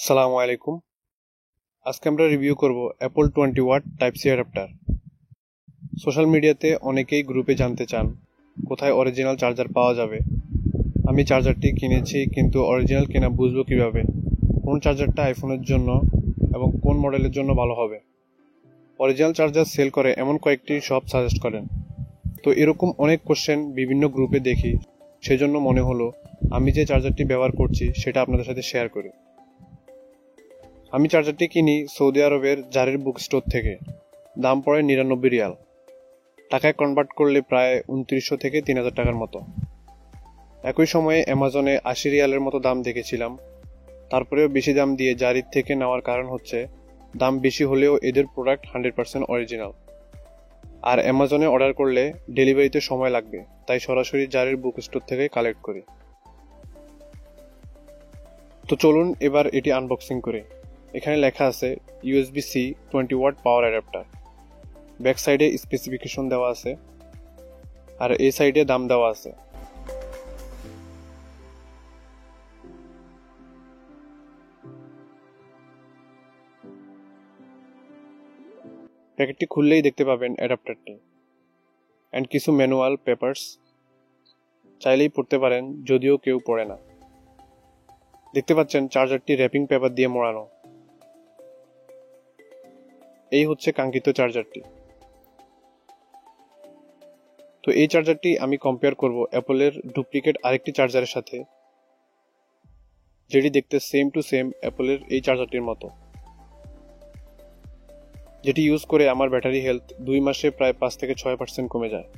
আসসালামু আলাইকুম। আজকে আমরা রিভিউ করব Apple 20 watt type C adapter. Social মিডিয়াতে অনেকেই গ্রুপে জানতে চান কোথায় অরিজিনাল চার্জার পাওয়া যাবে। আমি চার্জারটি কিনেছি, কিন্তু অরিজিনাল কেনা বুঝবো কিভাবে, কোন চার্জারটা আইফোনের জন্য এবং কোন মডেলের জন্য ভালো হবে। অরিজিনাল চার্জার সেল করে এমন কয়েকটি শপ সাজেস্ট করেন। তো এরকম অনেক কোশ্চেন বিভিন্ন গ্রুপে দেখি, সেজন্য মনে হলো আমি যে চার্জারটি ব্যবহার করছি সেটা আপনাদের সাথে শেয়ার করি। আমি চার্জারটি কিনি সৌদি আরবের জারির বুক স্টোর থেকে। দাম পড়ে 99 রিয়াল, টাকায় কনভার্ট করলে প্রায় 2900 থেকে 3000 টাকার মতো। একই সময়ে অ্যামাজনে 80 রিয়ালের মতো দাম দেখেছিলাম। তারপরেও বেশি দাম দিয়ে জারির থেকে নেওয়ার কারণ হচ্ছে দাম বেশি হলেও এদের প্রোডাক্ট 100% অরিজিনাল, আর অ্যামাজনে অর্ডার করলে ডেলিভারিতে সময় লাগবে, তাই সরাসরি জারির বুক স্টোর থেকে কালেক্ট করি। তো চলুন এবার এটি আনবক্সিং করি। এখানে লেখা আছে USB-C 20 watt power adapter. Back সাইডে স্পেসিফিকেশন দেওয়া আছে, আর এই সাইডে দাম দেওয়া আছে। প্যাকেটটি খুললেই দেখতে পাবেন অ্যাডাপ্টারটি অ্যান্ড কিছু ম্যানুয়াল পেপারস। চাইলেই পড়তে পারেন, যদিও কেউ পড়ে না। দেখতে পাচ্ছেন চার্জারটি র্যাপিং পেপার দিয়ে মোড়ানো। এই হচ্ছে কাঙ্ক্ষিত চার্জারটি। তো এই চার্জারটি আমি কম্পেয়ার করব অ্যাপলের ডুপ্লিকেট আরেকটি চার্জারের সাথে, যেটি দেখতে সেম টু সেম অ্যাপলের এই চার্জারটির মতো, যেটি ইউজ করে আমার ব্যাটারি হেলথ 2 মাসে প্রায় 5 থেকে 6% কমে যায়।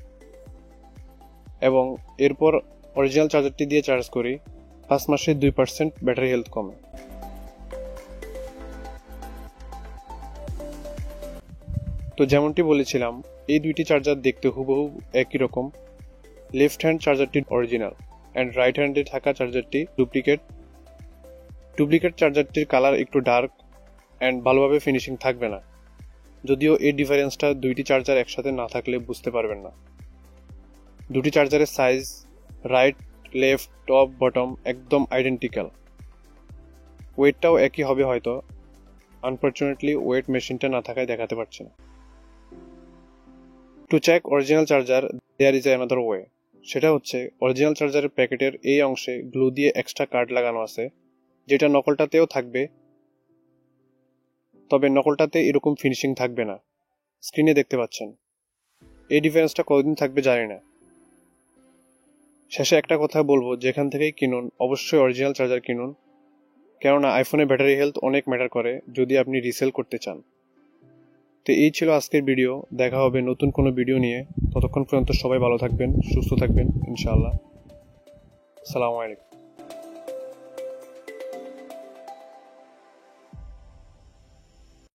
এবং এরপর অরিজিনাল চার্জারটি দিয়ে চার্জ করি, 5 মাসে 2% ব্যাটারি হেলথ কমে। তো যেমনটি বলেছিলাম, এই দুইটি চার্জার দেখতে হুবহু একই রকম। লেফট হ্যান্ড চার্জারটি অরিজিনাল অ্যান্ড রাইট হ্যান্ডে থাকা চার্জারটি ডুপ্লিকেট। চার্জারটির কালার একটু ডার্ক অ্যান্ড ভালোভাবে ফিনিশিং থাকবে না, যদিও এই ডিফারেন্সটা দুইটি চার্জার একসাথে না থাকলে বুঝতে পারবেন না। দুটি চার্জারের size, right, left, top, bottom একদম আইডেন্টিক্যাল। ওয়েটটাও একই হবে হয়তো, আনফর্চুনেটলি ওয়েট মেশিনটা না থাকায় দেখাতে পারছে না। To check original charger there is another way. সেটা হচ্ছে অরিজিনাল চার্জারের প্যাকেটের এই অংশে গ্লু দিয়ে এক্সট্রা কার্ড লাগানো আছে, যেটা নকলটাতেও থাকবে, তবে নকলটাতে এরকম ফিনিশিং থাকবে না। স্ক্রিনে দেখতে পাচ্ছেন। এই ডিফারেন্সটা কতদিন থাকবে জানি না। শেষে একটা কথা বলবো, যেখান থেকেই কিনুন অবশ্যই অরিজিনাল চার্জার কিনুন, কেননা আইফোনে ব্যাটারি হেলথ অনেক ম্যাটার করে যদি আপনি রিসেল করতে চান। তো এই ছিল আজকের ভিডিও। দেখা হবে নতুন কোনো ভিডিও নিয়ে। ততক্ষণ পর্যন্ত সবাই ভালো থাকবেন, সুস্থ থাকবেন ইনশাআল্লাহ। আসসালামু আলাইকুম।